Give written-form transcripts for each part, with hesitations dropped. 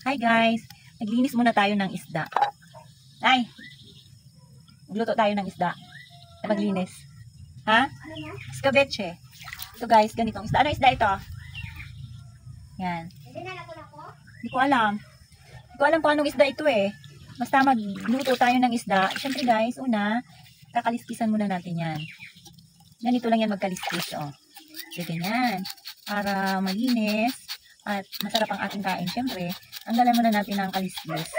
Hi guys, naglinis muna tayo ng isda. Ay, magluto tayo ng isda. Maglinis. Ha? Escabeche. Ito guys, ganitong isda. Ano isda ito? Yan. Hindi ko alam. Hindi ko alam kung anong isda ito eh. Basta magluto tayo ng isda. Siyempre guys, una, kakaliskisan muna natin yan. Ganito lang yan magkaliskis. Oh. So, ganyan. Para malinis at masarap ang ating kain. Siyempre, tanggalan muna natin ang kaliskis.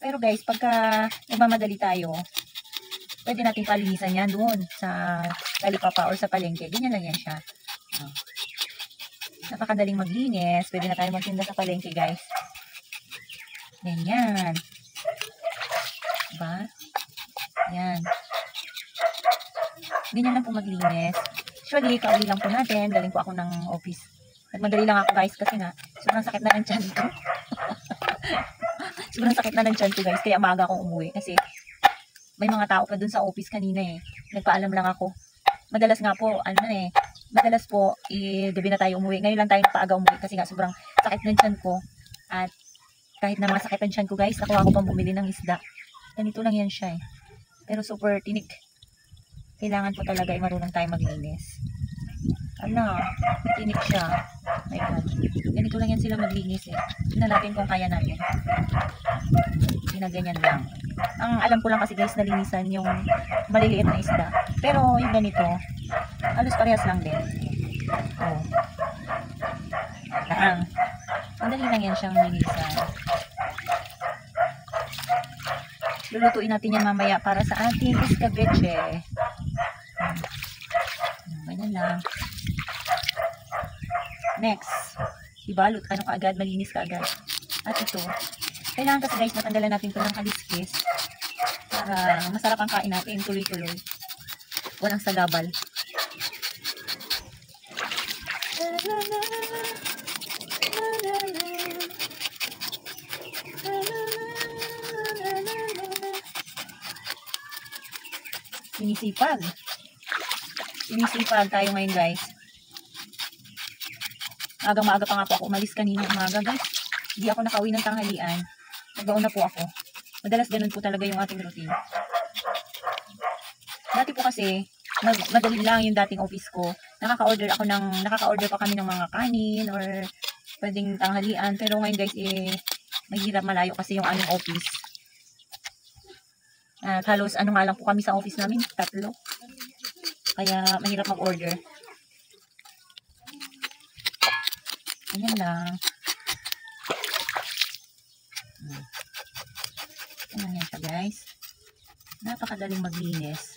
Pero guys, pagka nagmamadali tayo, pwede natin palinisan yan doon sa talipapa or sa palengke. Ganyan lang yan siya. Oh. Napakadaling maglinis. Pwede na tayo magtinda sa palengke guys. Ganyan. Diba? Yan. Ganyan lang po maglinis. Usually, kauwi lang po natin. Galing po ako ng office. Nagmadali lang ako guys kasi nga, sobrang sakit na ng tiyan ko. Sobrang sakit na ng tiyan ko guys. Kaya maaga akong umuwi. Kasi may mga tao pa dun sa office kanina eh. Nagpaalam lang ako. Madalas nga po, madalas po, gabi na tayo umuwi. Ngayon lang tayo paaga umuwi kasi nga sobrang sakit ng tiyan ko. At kahit na masakit ang tiyan ko guys, nakuha ko pang bumili ng isda. Ganito lang yan siya eh. Pero super tinik. Kailangan po talaga marunong tayo maglinis. Ano, tinik siya. My God. Ganito lang yan sila maglinis eh. Tignan natin kung kaya natin. Ginaganyan lang. Ang alam ko lang kasi guys, nalinisan yung maliliit na isda. Pero yung ganito, halos parehas lang din. Oh. Madali lang yan siyang linisan. Lulutuin natin yan mamaya para sa ating escabeche. Ganyan lang. Next. Ibalot. Ano ka agad? Malinis ka agad. At ito. Kailangan kasi guys, matanggalan natin ito ng kaliskis. Para masarap ang kain natin. Tuloy-tuloy. Walang sagabal. Sinisipag. Sinisipag tayo ngayon guys. Maaga-maaga pa nga po ako umalis kanina umaga guys. Hindi ako nakauwi ng tanghalian. Nagbauna po ako. Madalas ganun po talaga yung ating routine. Dati po kasi, madali lang yung dating office ko. Nakaka-order pa kami ng mga kanin or pwedeng tanghalian. Pero ngayon guys, mahirap malayo kasi yung aming office. At halos nga lang po kami sa office namin, 3. Kaya mahirap mag-order. Ayan lang. Ayan yan siya guys. Napakadaling maglinis.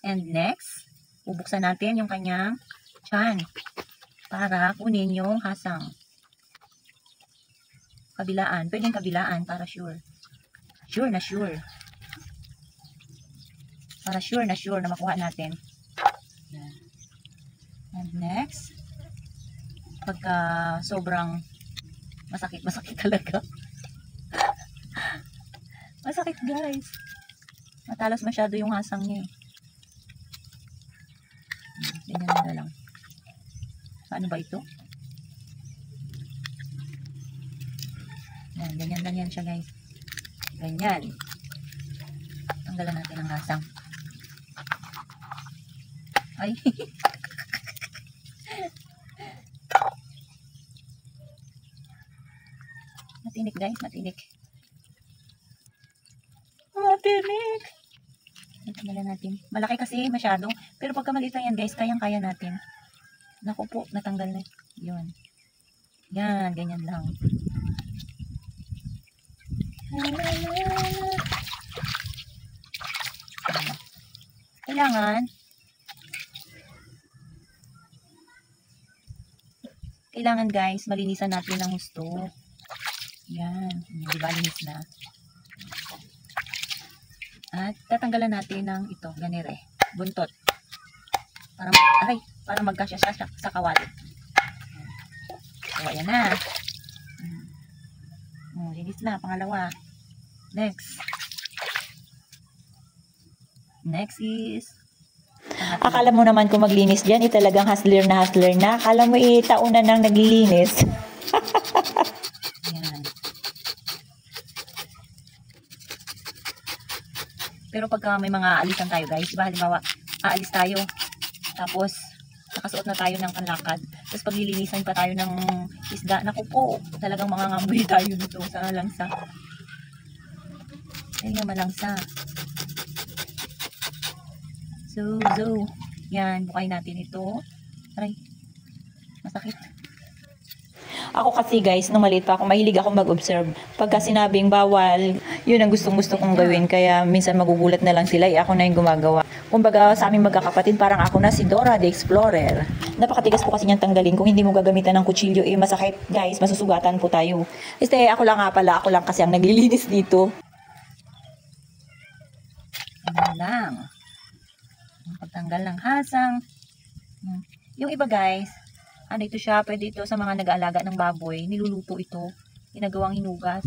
And next, bubuksan natin yung kanyang tiyan para kunin yung hasang. Kabilaan. Pwedeng kabilaan para sure. Sure na sure. Para sure na makuha natin. And next, pagka sobrang masakit talaga. Masakit guys. Matalas masyado yung hasang niya eh. Ganyan na lang. Paano ba ito? Yan, ganyan lang yan siya guys. Ganyan. Tanggalan natin ang hasang. Ay. Matinik guys, matinik. Matinik. Tanggalan natin. Malaki kasi masyado. Pero pagka maliit lang yan guys, kayang-kaya natin. Naku po, natanggal na. Yun. Yan, ganyan lang. Kailangan guys, malinisan natin ng husto. Yan. Di ba, linis na. At tatanggalan natin ng ito, ganire. Buntot. Para magkasya siya sa kawali. So, ayan na. Linis na, pangalawa. Next is Akala mo naman kung maglinis dyan, talagang hustler na. Akala mo taunan nang naglilinis. Yan. Pero pagka may mga alisan tayo guys, diba halimbawa, aalis tayo, tapos nakasuot na tayo ng panlakad, tapos paglilinisan pa tayo ng isda, naku po, talagang mangangamoy tayo nito sa langsa. Ay nga malangsa. So, yan, bukay natin ito. Aray, masakit. Ako kasi guys, nung maliit pa ako, mahilig ako mag-observe. Pagka sinabing bawal, yun ang gustong-gusto kong gawin. Kaya minsan magugulat na lang sila, ako na yung gumagawa. Kumbaga sa aming magkakapatid, parang ako na si Dora the Explorer. Napakatigas po kasi niyang tanggalin. Kung hindi mo gagamitan ng kutsilyo, masakit guys, masusugatan po tayo. Ako lang kasi ang naglilinis dito. Ano lang. Pagtanggal ng hasang. Yung iba guys, ano ito siya, pwede ito sa mga nag-aalaga ng baboy, niluluto ito, ginagawang hinugas.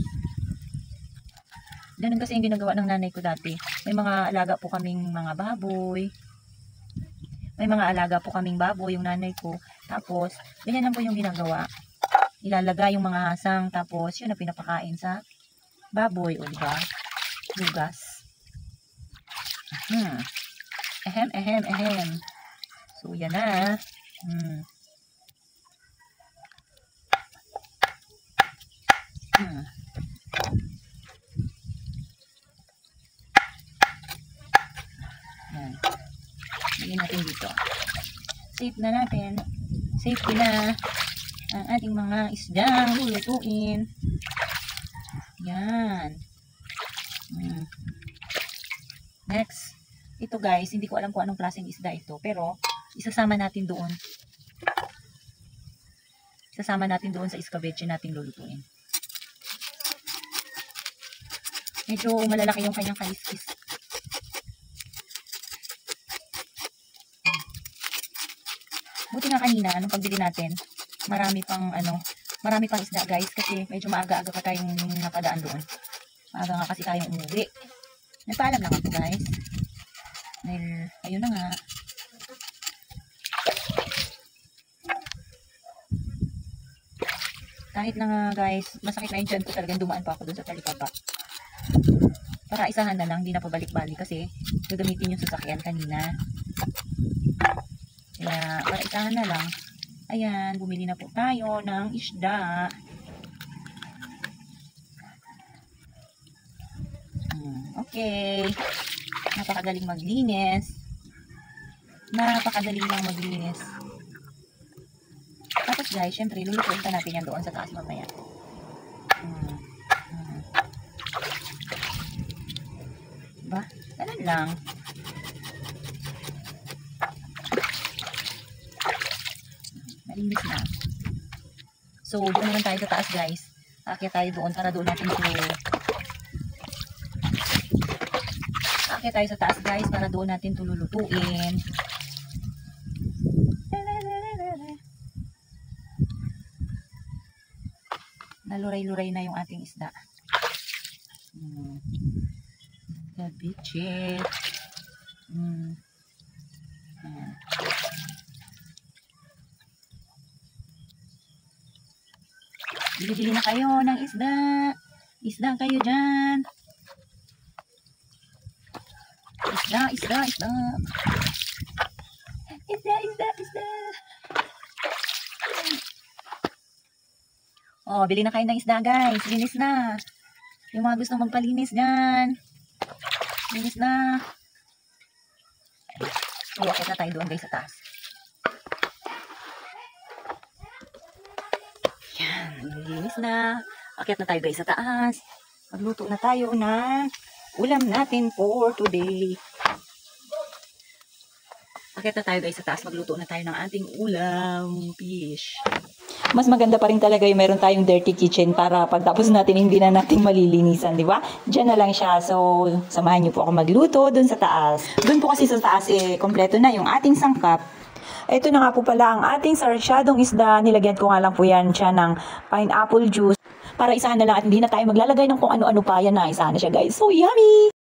Ganun kasi yung ginagawa ng nanay ko dati. May mga alaga po kaming mga baboy. Yung nanay ko. Tapos, ganyan lang po yung ginagawa. Ilalagay yung mga hasang, tapos yun na pinapakain sa baboy, o diba? Hugas. Ehem. So, yan na. Yan. Lagyan natin dito. Safety na ang ating mga isdang lulutuin. Yan. Next. Ito guys, hindi ko alam kung anong klaseng isda ito, pero isasama natin doon. Sa escabeche natin lulutuin. Medyo malalaki yung kanyang kaliskis. Buti nga kanina, anong pagbili natin, marami pang isda guys, kasi medyo maaga-aga pa tayong napadaan doon. Maaga nga kasi tayong umuwi. Nagpaalam lang ako guys. Dahil, ayun na nga. Kahit na nga guys, masakit na yung tiyan ko, talagang dumaan pa ako doon sa talipapa. Para isahan na lang, hindi na pabalik-balik kasi gagamitin yung sasakyan kanina. Kaya, para isahan na lang, ayan, bumili na po tayo ng isda. Okay. Napakagaling maglinis. Napakadaling lang maglinis. Tapos guys, syempre, lulutuin pa natin yan doon sa taas mamaya. Diba? Ganun lang. Malinis na. So, doon naman tayo sa taas guys. Aakyat tayo doon para doon natin tayo sa taas guys para doon natin ito lulutuin. Naluray-luray na yung ating isda. Cabbage. Bili-bili na kayo ng isda. Isda kayo dyan. Isda. Oh, bili na kayo ng isda guys. Linis na. Yung mga gusto magpalinis dyan. Linis na. So, akit na tayo doon guys sa taas. Yan, linis na. Akit na tayo guys sa taas. Magluto na tayo ng ulam natin for today. Akit na tayo guys sa taas. Magluto na tayo ng ating ulam. Fish. Mas maganda pa rin talaga yung meron tayong dirty kitchen para pagtapos natin hindi na natin malilinisan, di ba? Diyan na lang siya. So, samahan niyo po ako magluto dun sa taas. Dun po kasi sa taas, kompleto na yung ating sangkap. Ito na nga po pala ang ating sarsyadong isda. Nilagyan ko nga lang po yan siya ng pineapple juice. Para isahan na lang at hindi na tayo maglalagay ng kung ano-ano pa. Yan na, isahan na siya guys. So, yummy!